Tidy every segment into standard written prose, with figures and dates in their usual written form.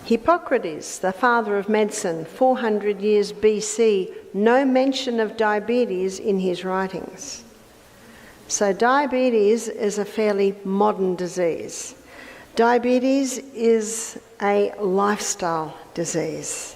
Hippocrates, the father of medicine, 400 years BC, no mention of diabetes in his writings. So diabetes is a fairly modern disease. Diabetes is a lifestyle disease.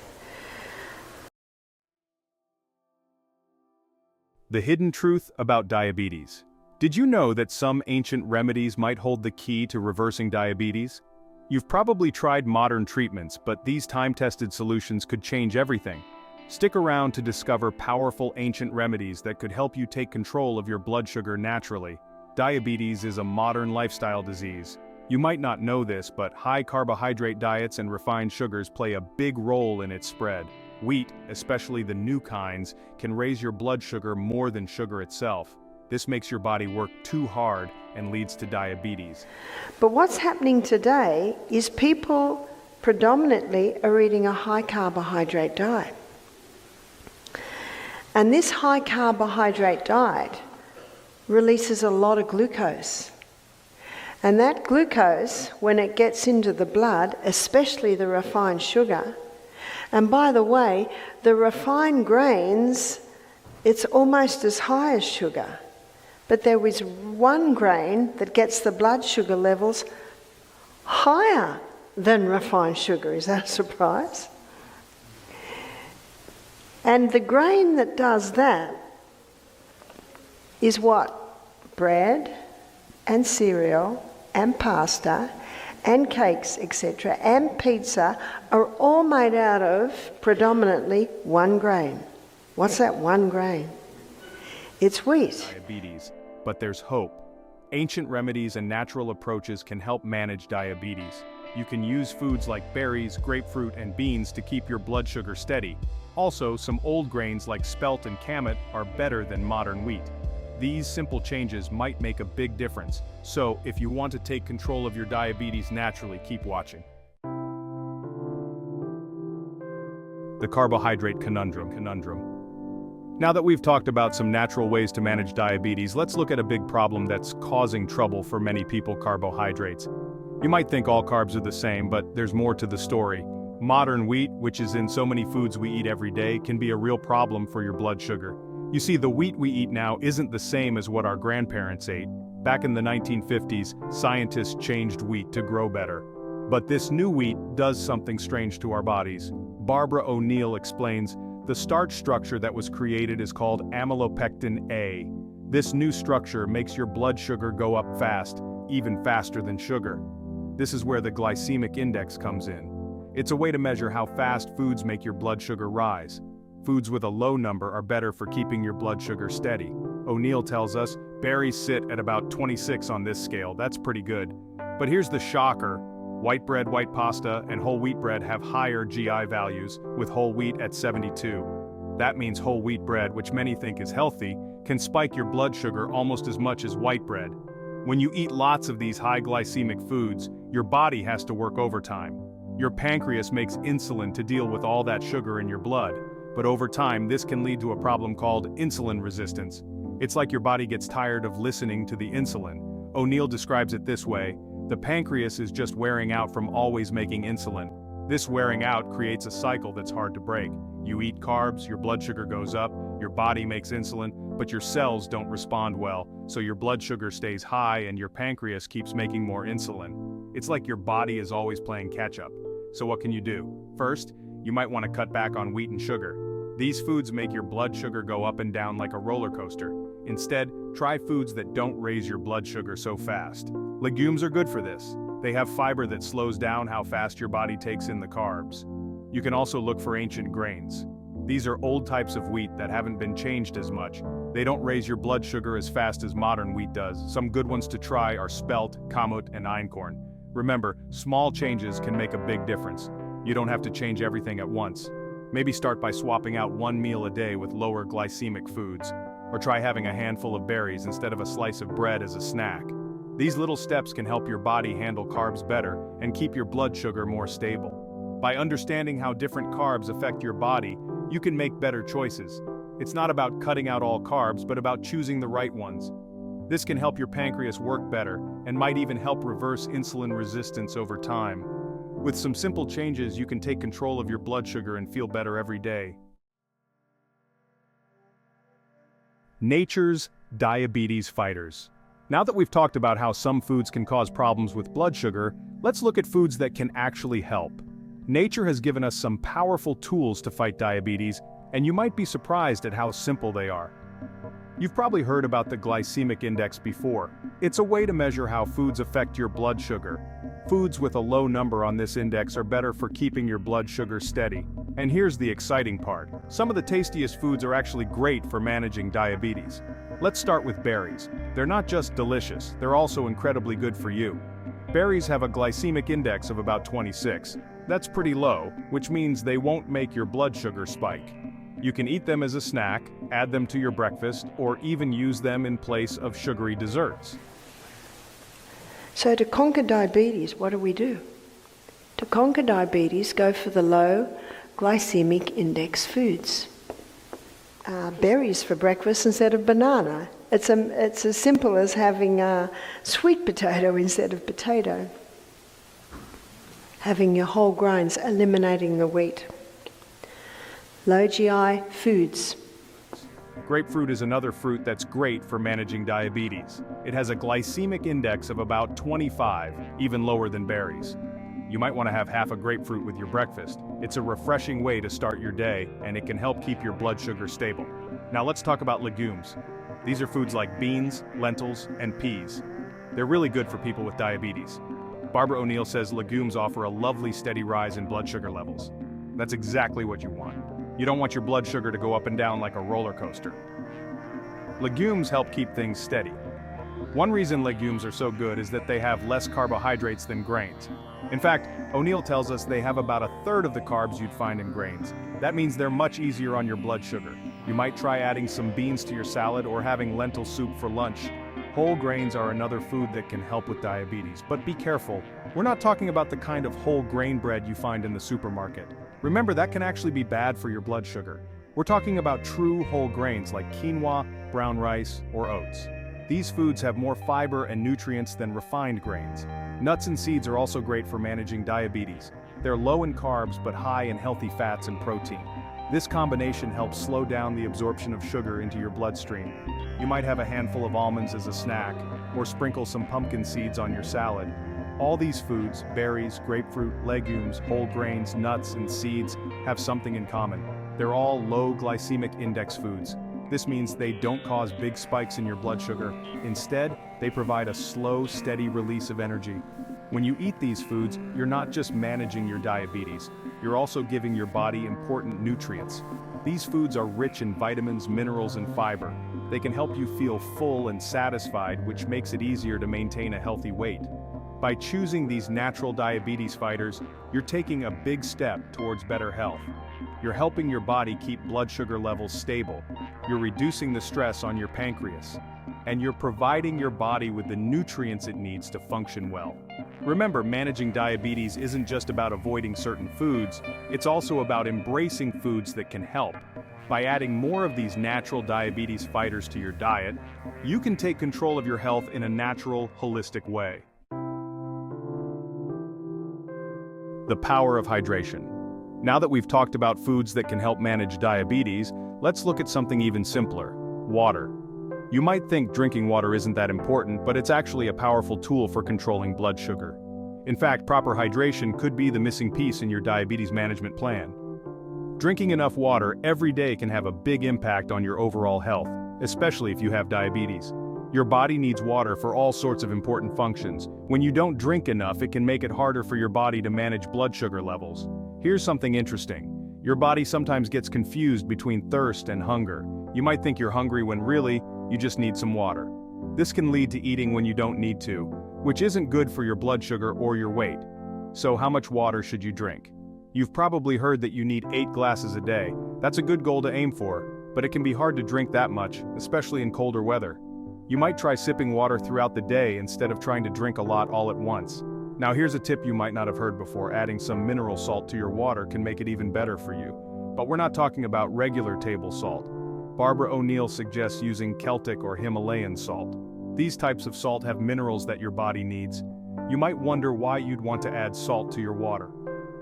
The hidden truth about diabetes. Did you know that some ancient remedies might hold the key to reversing diabetes? You've probably tried modern treatments, but these time-tested solutions could change everything. Stick around to discover powerful ancient remedies that could help you take control of your blood sugar naturally. Diabetes is a modern lifestyle disease. You might not know this, but high carbohydrate diets and refined sugars play a big role in its spread. Wheat, especially the new kinds, can raise your blood sugar more than sugar itself. This makes your body work too hard and leads to diabetes. But what's happening today is people predominantly are eating a high carbohydrate diet. And this high carbohydrate diet releases a lot of glucose. And that glucose, when it gets into the blood, especially the refined sugar, and by the way, the refined grains, it's almost as high as sugar. But there is one grain that gets the blood sugar levels higher than refined sugar. Is that a surprise? And the grain that does that is what? Bread and cereal and pasta and cakes, etc., and pizza are all made out of predominantly one grain. What's that one grain? It's wheat. Diabetes, but there's hope. Ancient remedies and natural approaches can help manage diabetes. You can use foods like berries, grapefruit, and beans to keep your blood sugar steady. Also, some old grains like spelt and kamut are better than modern wheat. These simple changes might make a big difference. So, if you want to take control of your diabetes naturally, keep watching. The carbohydrate conundrum. Now that we've talked about some natural ways to manage diabetes, let's look at a big problem that's causing trouble for many people: carbohydrates. You might think all carbs are the same, but there's more to the story. Modern wheat, which is in so many foods we eat every day, can be a real problem for your blood sugar. You see, the wheat we eat now isn't the same as what our grandparents ate. Back in the 1950s, scientists changed wheat to grow better. But this new wheat does something strange to our bodies. Barbara O'Neill explains, the starch structure that was created is called amylopectin A. This new structure makes your blood sugar go up fast, even faster than sugar. This is where the glycemic index comes in. It's a way to measure how fast foods make your blood sugar rise. Foods with a low number are better for keeping your blood sugar steady. O'Neill tells us, berries sit at about 26 on this scale. That's pretty good. But here's the shocker. White bread, white pasta, and whole wheat bread have higher GI values, with whole wheat at 72. That means whole wheat bread, which many think is healthy, can spike your blood sugar almost as much as white bread. When you eat lots of these high glycemic foods, your body has to work overtime. Your pancreas makes insulin to deal with all that sugar in your blood. But over time, this can lead to a problem called insulin resistance. It's like your body gets tired of listening to the insulin. O'Neill describes it this way: the pancreas is just wearing out from always making insulin. This wearing out creates a cycle that's hard to break. You eat carbs, your blood sugar goes up, your body makes insulin, but your cells don't respond well, so your blood sugar stays high and your pancreas keeps making more insulin. It's like your body is always playing catch-up. So what can you do? First, you might want to cut back on wheat and sugar. These foods make your blood sugar go up and down like a roller coaster. Instead, try foods that don't raise your blood sugar so fast. Legumes are good for this. They have fiber that slows down how fast your body takes in the carbs. You can also look for ancient grains. These are old types of wheat that haven't been changed as much. They don't raise your blood sugar as fast as modern wheat does. Some good ones to try are spelt, kamut, and einkorn. Remember, small changes can make a big difference. You don't have to change everything at once. Maybe start by swapping out one meal a day with lower glycemic foods, or try having a handful of berries instead of a slice of bread as a snack. These little steps can help your body handle carbs better and keep your blood sugar more stable. By understanding how different carbs affect your body, you can make better choices. It's not about cutting out all carbs, but about choosing the right ones. This can help your pancreas work better and might even help reverse insulin resistance over time. With some simple changes, you can take control of your blood sugar and feel better every day. Nature's diabetes fighters. Now that we've talked about how some foods can cause problems with blood sugar, let's look at foods that can actually help. Nature has given us some powerful tools to fight diabetes, and you might be surprised at how simple they are. You've probably heard about the glycemic index before. It's a way to measure how foods affect your blood sugar. Foods with a low number on this index are better for keeping your blood sugar steady. And here's the exciting part. Some of the tastiest foods are actually great for managing diabetes. Let's start with berries. They're not just delicious, they're also incredibly good for you. Berries have a glycemic index of about 26. That's pretty low, which means they won't make your blood sugar spike. You can eat them as a snack, add them to your breakfast, or even use them in place of sugary desserts. So to conquer diabetes, what do? To conquer diabetes, go for the low glycemic index foods. Berries for breakfast instead of banana. It's as simple as having a sweet potato instead of potato. Having your whole grains, eliminating the wheat. Low GI foods. Grapefruit is another fruit that's great for managing diabetes. It has a glycemic index of about 25, even lower than berries. You might want to have half a grapefruit with your breakfast. It's a refreshing way to start your day, and it can help keep your blood sugar stable. Now let's talk about legumes. These are foods like beans, lentils, and peas. They're really good for people with diabetes. Barbara O'Neill says legumes offer a lovely steady rise in blood sugar levels. That's exactly what you want. You don't want your blood sugar to go up and down like a roller coaster. Legumes help keep things steady. One reason legumes are so good is that they have less carbohydrates than grains. In fact, O'Neill tells us they have about a third of the carbs you'd find in grains. That means they're much easier on your blood sugar. You might try adding some beans to your salad or having lentil soup for lunch. Whole grains are another food that can help with diabetes, but be careful. We're not talking about the kind of whole grain bread you find in the supermarket. Remember, that can actually be bad for your blood sugar. We're talking about true whole grains like quinoa, brown rice, or oats. These foods have more fiber and nutrients than refined grains. Nuts and seeds are also great for managing diabetes. They're low in carbs but high in healthy fats and protein. This combination helps slow down the absorption of sugar into your bloodstream. You might have a handful of almonds as a snack, or sprinkle some pumpkin seeds on your salad. All these foods, berries, grapefruit, legumes, whole grains, nuts, and seeds, have something in common. They're all low glycemic index foods. This means they don't cause big spikes in your blood sugar. Instead, they provide a slow, steady release of energy. When you eat these foods, you're not just managing your diabetes, you're also giving your body important nutrients. These foods are rich in vitamins, minerals, and fiber. They can help you feel full and satisfied, which makes it easier to maintain a healthy weight. By choosing these natural diabetes fighters, you're taking a big step towards better health. You're helping your body keep blood sugar levels stable. You're reducing the stress on your pancreas. And you're providing your body with the nutrients it needs to function well. Remember, managing diabetes isn't just about avoiding certain foods, it's also about embracing foods that can help. By adding more of these natural diabetes fighters to your diet, you can take control of your health in a natural, holistic way. The power of hydration. Now that we've talked about foods that can help manage diabetes, let's look at something even simpler: water. You might think drinking water isn't that important, but it's actually a powerful tool for controlling blood sugar. In fact, proper hydration could be the missing piece in your diabetes management plan. Drinking enough water every day can have a big impact on your overall health, especially if you have diabetes. Your body needs water for all sorts of important functions. When you don't drink enough, it can make it harder for your body to manage blood sugar levels. Here's something interesting. Your body sometimes gets confused between thirst and hunger. You might think you're hungry when really, you just need some water. This can lead to eating when you don't need to, which isn't good for your blood sugar or your weight. So how much water should you drink? You've probably heard that you need 8 glasses a day. That's a good goal to aim for, but it can be hard to drink that much, especially in colder weather. You might try sipping water throughout the day instead of trying to drink a lot all at once. Now here's a tip you might not have heard before: adding some mineral salt to your water can make it even better for you. But we're not talking about regular table salt. Barbara O'Neill suggests using Celtic or Himalayan salt. These types of salt have minerals that your body needs. You might wonder why you'd want to add salt to your water.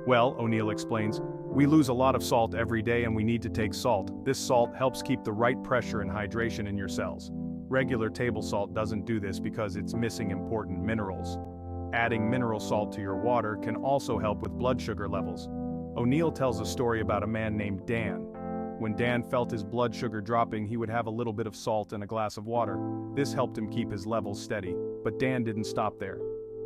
Well, O'Neill explains, we lose a lot of salt every day and we need to take salt. This salt helps keep the right pressure and hydration in your cells. Regular table salt doesn't do this because it's missing important minerals. Adding mineral salt to your water can also help with blood sugar levels. O'Neill tells a story about a man named Dan. When Dan felt his blood sugar dropping, he would have a little bit of salt in a glass of water. This helped him keep his levels steady, but Dan didn't stop there.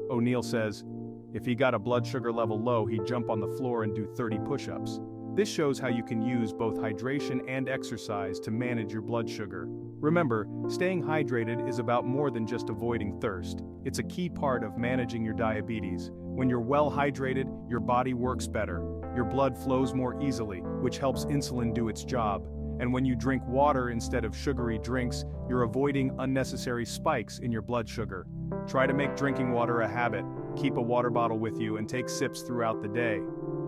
O'Neill says, if he got a blood sugar level low, he'd jump on the floor and do 30 push-ups. This shows how you can use both hydration and exercise to manage your blood sugar. Remember, staying hydrated is about more than just avoiding thirst. It's a key part of managing your diabetes. When you're well hydrated, your body works better. Your blood flows more easily, which helps insulin do its job. And when you drink water instead of sugary drinks, you're avoiding unnecessary spikes in your blood sugar. Try to make drinking water a habit. Keep a water bottle with you and take sips throughout the day.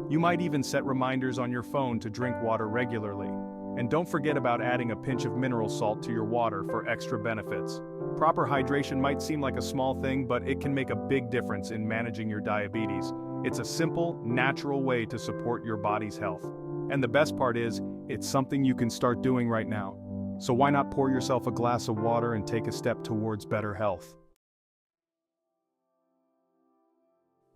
You might even set reminders on your phone to drink water regularly. And don't forget about adding a pinch of mineral salt to your water for extra benefits. Proper hydration might seem like a small thing, but it can make a big difference in managing your diabetes. It's a simple, natural way to support your body's health. And the best part is, it's something you can start doing right now. So why not pour yourself a glass of water and take a step towards better health?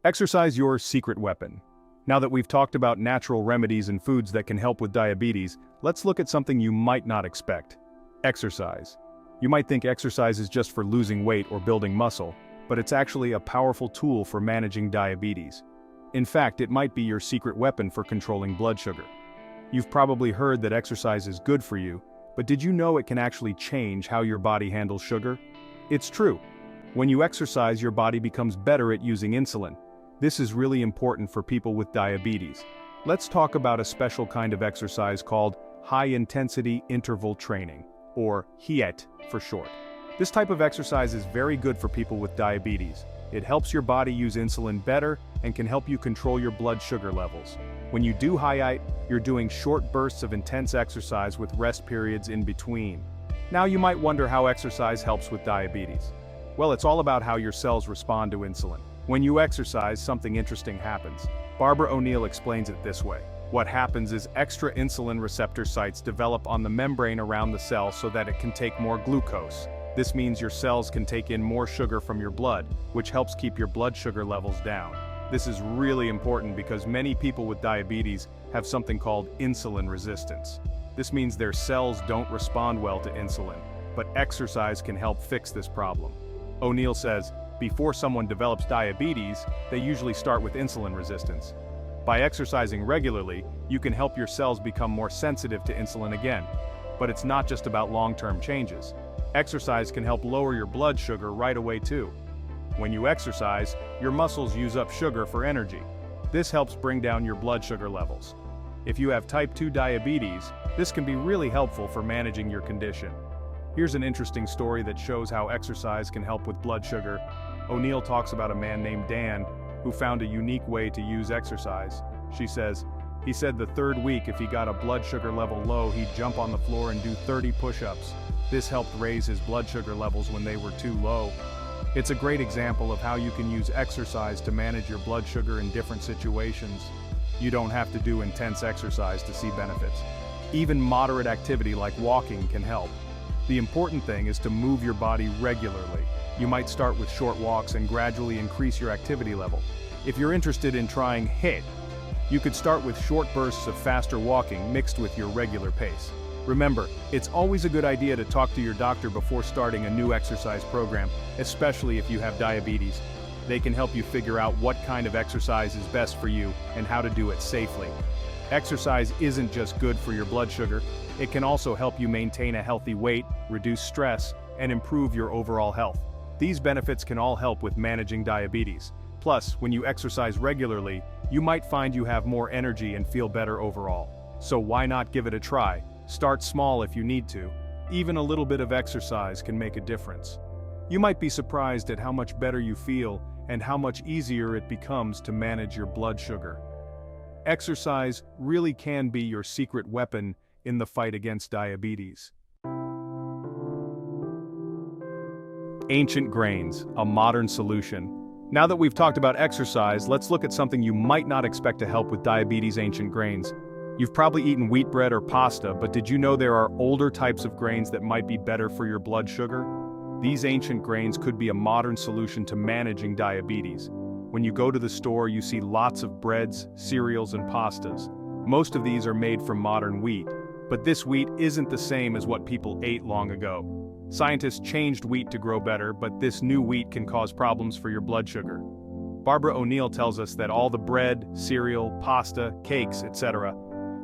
Exercise your secret weapon. Now that we've talked about natural remedies and foods that can help with diabetes, let's look at something you might not expect. Exercise. You might think exercise is just for losing weight or building muscle, but it's actually a powerful tool for managing diabetes. In fact, it might be your secret weapon for controlling blood sugar. You've probably heard that exercise is good for you, but did you know it can actually change how your body handles sugar? It's true. When you exercise, your body becomes better at using insulin. This is really important for people with diabetes. Let's talk about a special kind of exercise called high-intensity interval training, or HIIT for short. This type of exercise is very good for people with diabetes. It helps your body use insulin better and can help you control your blood sugar levels. When you do HIIT, you're doing short bursts of intense exercise with rest periods in between. Now you might wonder how exercise helps with diabetes. Well, it's all about how your cells respond to insulin. When you exercise, something interesting happens. Barbara O'Neill explains it this way. What happens is extra insulin receptor sites develop on the membrane around the cell so that it can take more glucose. This means your cells can take in more sugar from your blood, which helps keep your blood sugar levels down. This is really important because many people with diabetes have something called insulin resistance. This means their cells don't respond well to insulin, but exercise can help fix this problem. O'Neill says, before someone develops diabetes, they usually start with insulin resistance. By exercising regularly, you can help your cells become more sensitive to insulin again. But it's not just about long-term changes. Exercise can help lower your blood sugar right away too. When you exercise, your muscles use up sugar for energy. This helps bring down your blood sugar levels. If you have type 2 diabetes, this can be really helpful for managing your condition. Here's an interesting story that shows how exercise can help with blood sugar. O'Neill talks about a man named Dan who found a unique way to use exercise. She says, he said the third week if he got a blood sugar level low, he'd jump on the floor and do 30 push-ups. This helped raise his blood sugar levels when they were too low. It's a great example of how you can use exercise to manage your blood sugar in different situations. You don't have to do intense exercise to see benefits. Even moderate activity like walking can help. The important thing is to move your body regularly. You might start with short walks and gradually increase your activity level. If you're interested in trying HIIT, you could start with short bursts of faster walking mixed with your regular pace. Remember, it's always a good idea to talk to your doctor before starting a new exercise program, especially if you have diabetes. They can help you figure out what kind of exercise is best for you and how to do it safely. Exercise isn't just good for your blood sugar, it can also help you maintain a healthy weight, reduce stress, and improve your overall health. These benefits can all help with managing diabetes. Plus, when you exercise regularly, you might find you have more energy and feel better overall. So why not give it a try? Start small if you need to. Even a little bit of exercise can make a difference. You might be surprised at how much better you feel and how much easier it becomes to manage your blood sugar. Exercise really can be your secret weapon in the fight against diabetes. Ancient grains, a modern solution. Now that we've talked about exercise, let's look at something you might not expect to help with diabetes: ancient grains. You've probably eaten wheat bread or pasta, but did you know there are older types of grains that might be better for your blood sugar? These ancient grains could be a modern solution to managing diabetes. When you go to the store, you see lots of breads, cereals, and pastas. Most of these are made from modern wheat, but this wheat isn't the same as what people ate long ago. Scientists changed wheat to grow better, but this new wheat can cause problems for your blood sugar. Barbara O'Neill tells us that all the bread, cereal, pasta, cakes, etc.,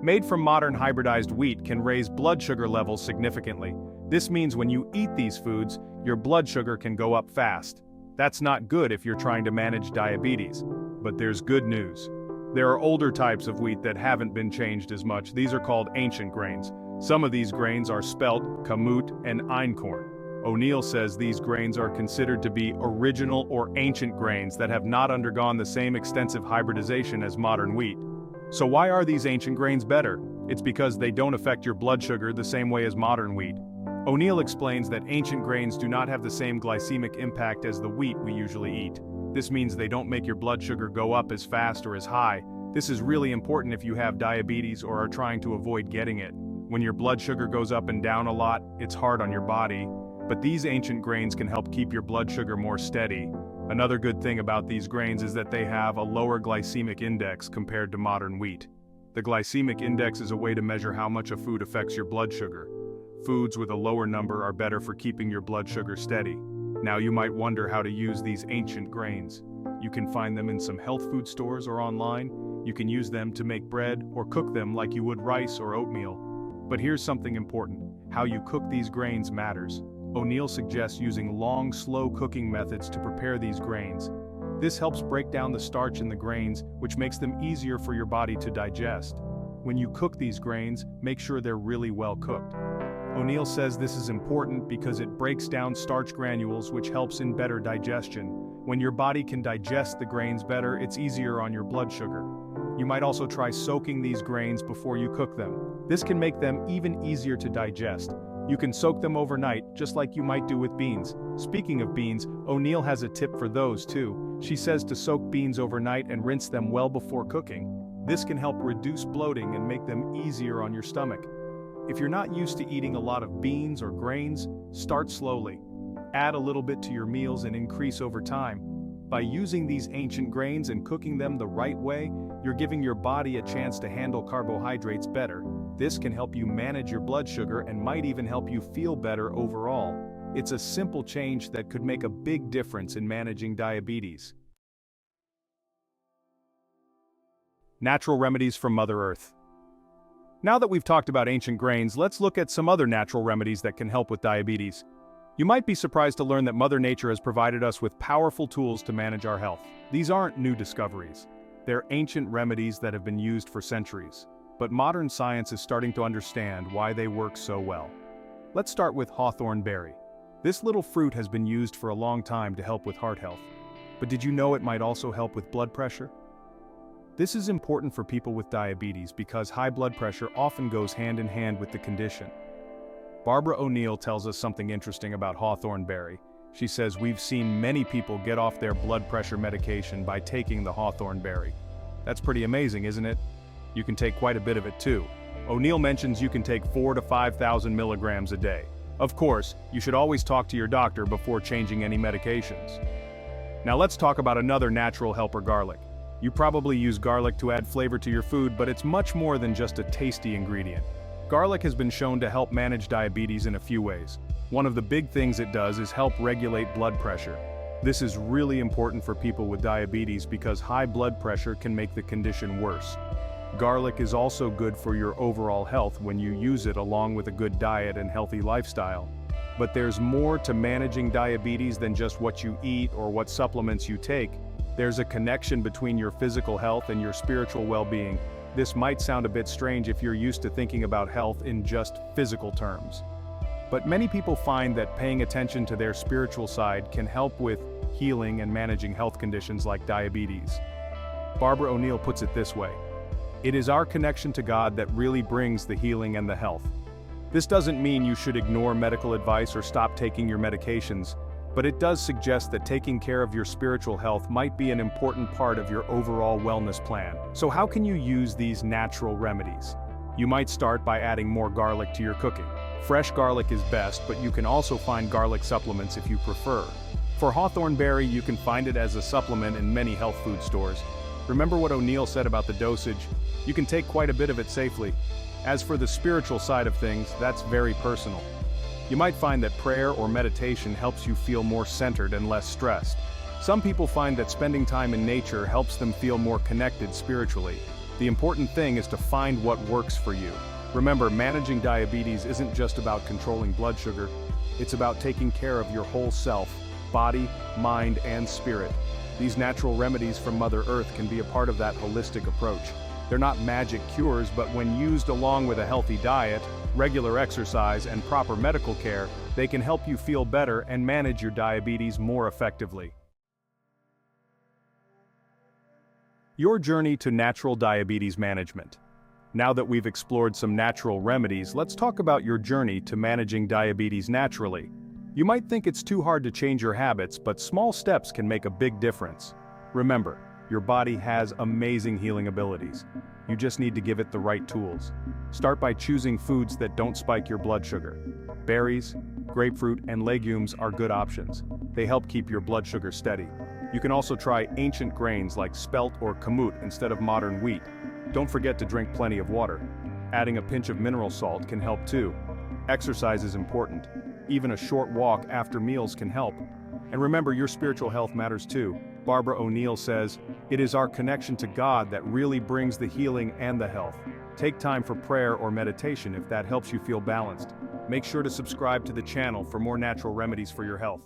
made from modern hybridized wheat can raise blood sugar levels significantly. This means when you eat these foods, your blood sugar can go up fast. That's not good if you're trying to manage diabetes. But there's good news. There are older types of wheat that haven't been changed as much. These are called ancient grains. Some of these grains are spelt, kamut, and einkorn. O'Neill says these grains are considered to be original or ancient grains that have not undergone the same extensive hybridization as modern wheat. So why are these ancient grains better? It's because they don't affect your blood sugar the same way as modern wheat. O'Neill explains that ancient grains do not have the same glycemic impact as the wheat we usually eat. This means they don't make your blood sugar go up as fast or as high. This is really important if you have diabetes or are trying to avoid getting it. When your blood sugar goes up and down a lot, it's hard on your body, but these ancient grains can help keep your blood sugar more steady. Another good thing about these grains is that they have a lower glycemic index compared to modern wheat. The glycemic index is a way to measure how much a food affects your blood sugar. Foods with a lower number are better for keeping your blood sugar steady. Now you might wonder how to use these ancient grains. You can find them in some health food stores or online. You can use them to make bread or cook them like you would rice or oatmeal. But here's something important. How you cook these grains matters. O'Neill suggests using long, slow cooking methods to prepare these grains. This helps break down the starch in the grains, which makes them easier for your body to digest. When you cook these grains, make sure they're really well cooked. O'Neill says this is important because it breaks down starch granules, which helps in better digestion. When your body can digest the grains better, it's easier on your blood sugar. You might also try soaking these grains before you cook them. This can make them even easier to digest. You can soak them overnight, just like you might do with beans. Speaking of beans, O'Neill has a tip for those too. She says to soak beans overnight and rinse them well before cooking. This can help reduce bloating and make them easier on your stomach. If you're not used to eating a lot of beans or grains, start slowly. Add a little bit to your meals and increase over time. By using these ancient grains and cooking them the right way, you're giving your body a chance to handle carbohydrates better. This can help you manage your blood sugar and might even help you feel better overall. It's a simple change that could make a big difference in managing diabetes. Natural remedies from Mother Earth. Now that we've talked about ancient grains, let's look at some other natural remedies that can help with diabetes. You might be surprised to learn that Mother Nature has provided us with powerful tools to manage our health. These aren't new discoveries. They're ancient remedies that have been used for centuries. But modern science is starting to understand why they work so well. Let's start with hawthorn berry. This little fruit has been used for a long time to help with heart health. But did you know it might also help with blood pressure? This is important for people with diabetes because high blood pressure often goes hand in hand with the condition. Barbara O'Neill tells us something interesting about hawthorn berry. She says we've seen many people get off their blood pressure medication by taking the hawthorn berry. That's pretty amazing, isn't it? You can take quite a bit of it too. O'Neill mentions you can take 4,000 to 5,000 milligrams a day. Of course, you should always talk to your doctor before changing any medications. Now let's talk about another natural helper: garlic. You probably use garlic to add flavor to your food, but it's much more than just a tasty ingredient. Garlic has been shown to help manage diabetes in a few ways. One of the big things it does is help regulate blood pressure. This is really important for people with diabetes because high blood pressure can make the condition worse. Garlic is also good for your overall health when you use it along with a good diet and healthy lifestyle. But there's more to managing diabetes than just what you eat or what supplements you take. There's a connection between your physical health and your spiritual well-being. This might sound a bit strange if you're used to thinking about health in just physical terms. But many people find that paying attention to their spiritual side can help with healing and managing health conditions like diabetes. Barbara O'Neill puts it this way: it is our connection to God that really brings the healing and the health. This doesn't mean you should ignore medical advice or stop taking your medications. but it does suggest that taking care of your spiritual health might be an important part of your overall wellness plan. So how can you use these natural remedies? You might start by adding more garlic to your cooking. Fresh garlic is best, but you can also find garlic supplements if you prefer. For hawthorn berry, you can find it as a supplement in many health food stores. Remember what O'Neill said about the dosage? You can take quite a bit of it safely. As for the spiritual side of things, that's very personal. You might find that prayer or meditation helps you feel more centered and less stressed. Some people find that spending time in nature helps them feel more connected spiritually. The important thing is to find what works for you. Remember, managing diabetes isn't just about controlling blood sugar, it's about taking care of your whole self, body, mind, and spirit. These natural remedies from Mother Earth can be a part of that holistic approach. They're not magic cures, but when used along with a healthy diet, regular exercise, and proper medical care, they can help you feel better and manage your diabetes more effectively. Your journey to natural diabetes management. Now that we've explored some natural remedies, let's talk about your journey to managing diabetes naturally. You might think it's too hard to change your habits, but small steps can make a big difference. Remember, your body has amazing healing abilities. You just need to give it the right tools. Start by choosing foods that don't spike your blood sugar. Berries, grapefruit, and legumes are good options. They help keep your blood sugar steady. You can also try ancient grains like spelt or kamut instead of modern wheat. Don't forget to drink plenty of water. Adding a pinch of mineral salt can help too. Exercise is important. Even a short walk after meals can help. And remember, your spiritual health matters too. Barbara O'Neill says, "It is our connection to God that really brings the healing and the health." Take time for prayer or meditation if that helps you feel balanced. Make sure to subscribe to the channel for more natural remedies for your health.